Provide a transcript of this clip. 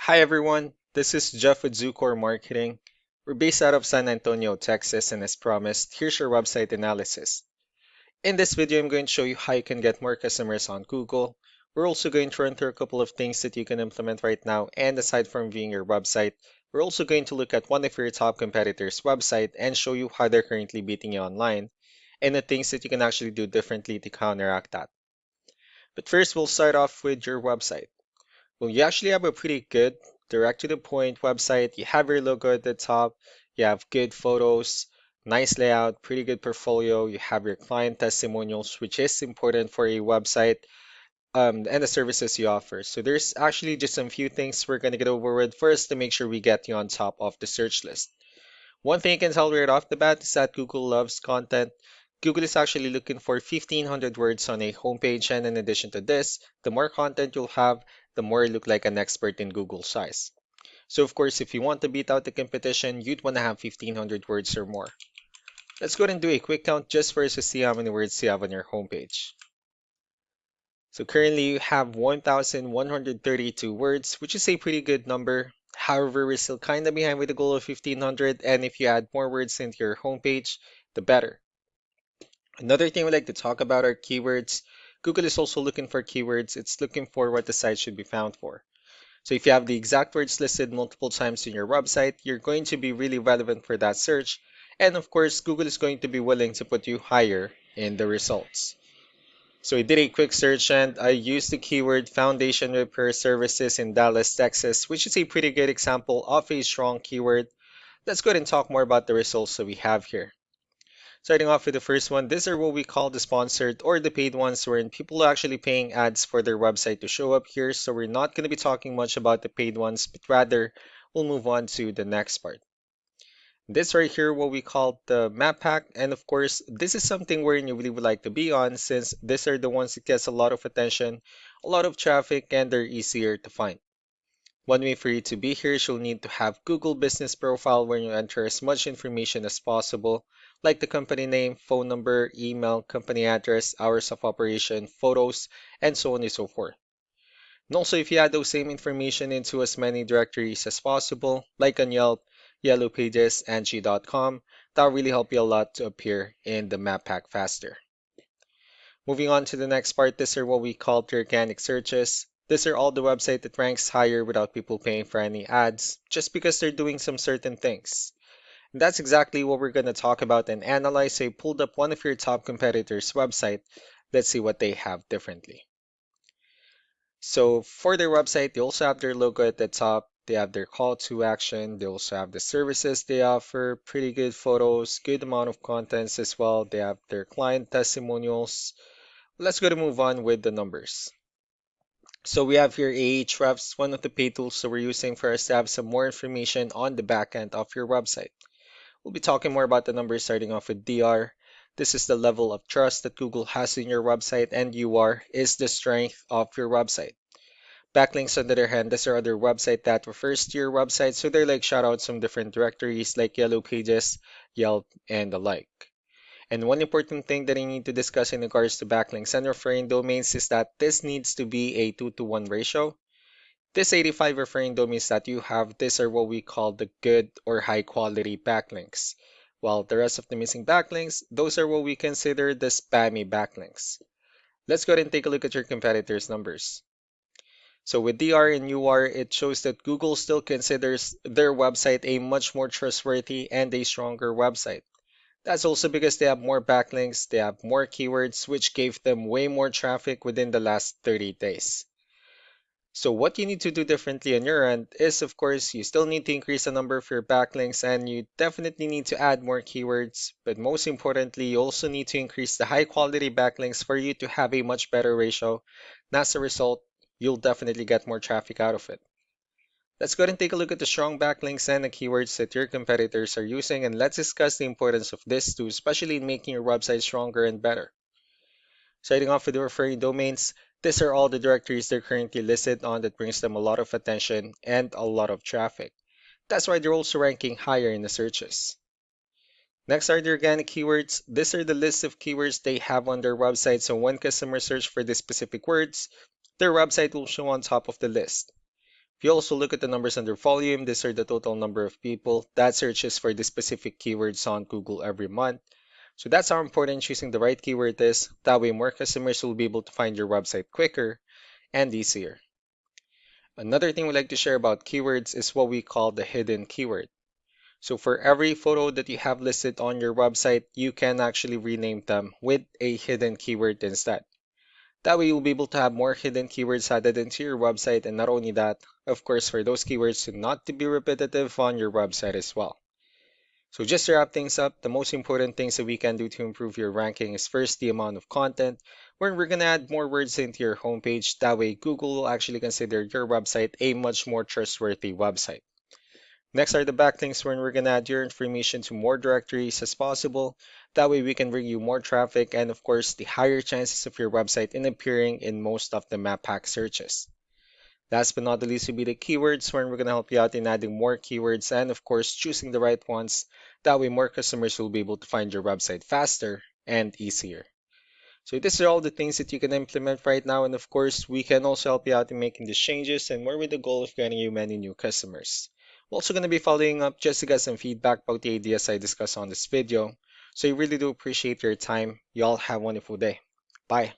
Hi everyone, this is Jeff with Zucor Marketing. We're based out of San Antonio, Texas, and as promised, here's your website analysis. In this video, I'm going to show you how you can get more customers on Google. We're also going to run through a couple of things that you can implement right now, and aside from viewing your website, we're also going to look at one of your top competitors' website and show you how they're currently beating you online, and the things that you can actually do differently to counteract that. But first, we'll start off with your website. Well, you actually have a pretty good, direct to the point website. You have your logo at the top, you have good photos, nice layout, pretty good portfolio. You have your client testimonials, which is important for a website, and the services you offer. So there's actually just some few things we're going to get over with first to make sure we get you on top of the search list. One thing you can tell right off the bat is that Google loves content. Google is actually looking for 1,500 words on a homepage, and in addition to this, the more content you'll have, the more you look like an expert in Google size. So of course, if you want to beat out the competition, you'd want to have 1,500 words or more. Let's go ahead and do a quick count just for us to see how many words you have on your homepage. So currently you have 1,132 words, which is a pretty good number. However, we're still kind of behind with the goal of 1,500, and if you add more words into your homepage, the better. Another thing we like to talk about are keywords. Google is also looking for keywords. It's looking for what the site should be found for. So if you have the exact words listed multiple times in your website, you're going to be really relevant for that search. And of course, Google is going to be willing to put you higher in the results. So I did a quick search and I used the keyword foundation repair services in Dallas, Texas, which is a pretty good example of a strong keyword. Let's go ahead and talk more about the results that we have here. Starting off with the first one, these are what we call the sponsored or the paid ones, wherein people are actually paying ads for their website to show up here. So we're not going to be talking much about the paid ones, but rather we'll move on to the next part. This right here, what we call the map pack, and of course, this is something where you really would like to be on since these are the ones that gets a lot of attention, a lot of traffic, and they're easier to find. One way for you to be here is you'll need to have Google Business Profile where you enter as much information as possible, like the company name, phone number, email, company address, hours of operation, photos, and so on and so forth. And also, if you add those same information into as many directories as possible, like on Yelp, Yellow Pages, Angie.com, that'll really help you a lot to appear in the map pack faster. Moving on to the next part, these are what we call the organic searches. These are all the website that ranks higher without people paying for any ads, just because they're doing some certain things. And that's exactly what we're going to talk about and analyze. So I pulled up one of your top competitors' website. Let's see what they have differently. So for their website, they also have their logo at the top. They have their call to action. They also have the services they offer, pretty good photos, good amount of contents as well. They have their client testimonials. Let's go to move on with the numbers. So we have here Ahrefs, one of the paid tools that we're using for us to have some more information on the back end of your website. We'll be talking more about the numbers starting off with DR. This is the level of trust that Google has in your website, and UR is the strength of your website. Backlinks, on the other hand, these are other website that refers to your website, so they're like shoutouts from different directories like Yellow Pages, Yelp, and the like. And one important thing that I need to discuss in regards to backlinks and referring domains is that this needs to be a 2-to-1 ratio. This 85 referring domains that you have, these are what we call the good or high quality backlinks. While the rest of the missing backlinks, those are what we consider the spammy backlinks. Let's go ahead and take a look at your competitors' numbers. So with DR and UR, it shows that Google still considers their website a much more trustworthy and a stronger website. That's also because they have more backlinks, they have more keywords, which gave them way more traffic within the last 30 days. So what you need to do differently on your end is, of course, you still need to increase the number of your backlinks and you definitely need to add more keywords. But most importantly, you also need to increase the high quality backlinks for you to have a much better ratio. And as a result, you'll definitely get more traffic out of it. Let's go ahead and take a look at the strong backlinks and the keywords that your competitors are using, and let's discuss the importance of this too, especially in making your website stronger and better. Starting off with the referring domains, these are all the directories they're currently listed on that brings them a lot of attention and a lot of traffic. That's why they're also ranking higher in the searches. Next are the organic keywords. These are the list of keywords they have on their website, so when customers search for these specific words, their website will show on top of the list. If you also look at the numbers under volume, these are the total number of people that searches for the specific keywords on Google every month. So that's how important choosing the right keyword is. That way more customers will be able to find your website quicker and easier. Another thing we like to share about keywords is what we call the hidden keyword. So for every photo that you have listed on your website, you can actually rename them with a hidden keyword instead. That way you'll be able to have more hidden keywords added into your website, and not only that, of course, for those keywords to not to be repetitive on your website as well. So just to wrap things up, the most important things that we can do to improve your ranking is first the amount of content, where we're gonna add more words into your homepage. That way Google will actually consider your website a much more trustworthy website. Next are the backlinks, where we're gonna add your information to more directories as possible. That way we can bring you more traffic and of course the higher chances of your website in appearing in most of the map pack searches. Last but not the least will be the keywords, where we're gonna help you out in adding more keywords and of course choosing the right ones. That way more customers will be able to find your website faster and easier. So these are all the things that you can implement right now, and of course, we can also help you out in making these changes and more with the goal of getting you many new customers. We're also going to be following up just to get some feedback about the ideas I discussed on this video. So I really do appreciate your time. You all have a wonderful day. Bye.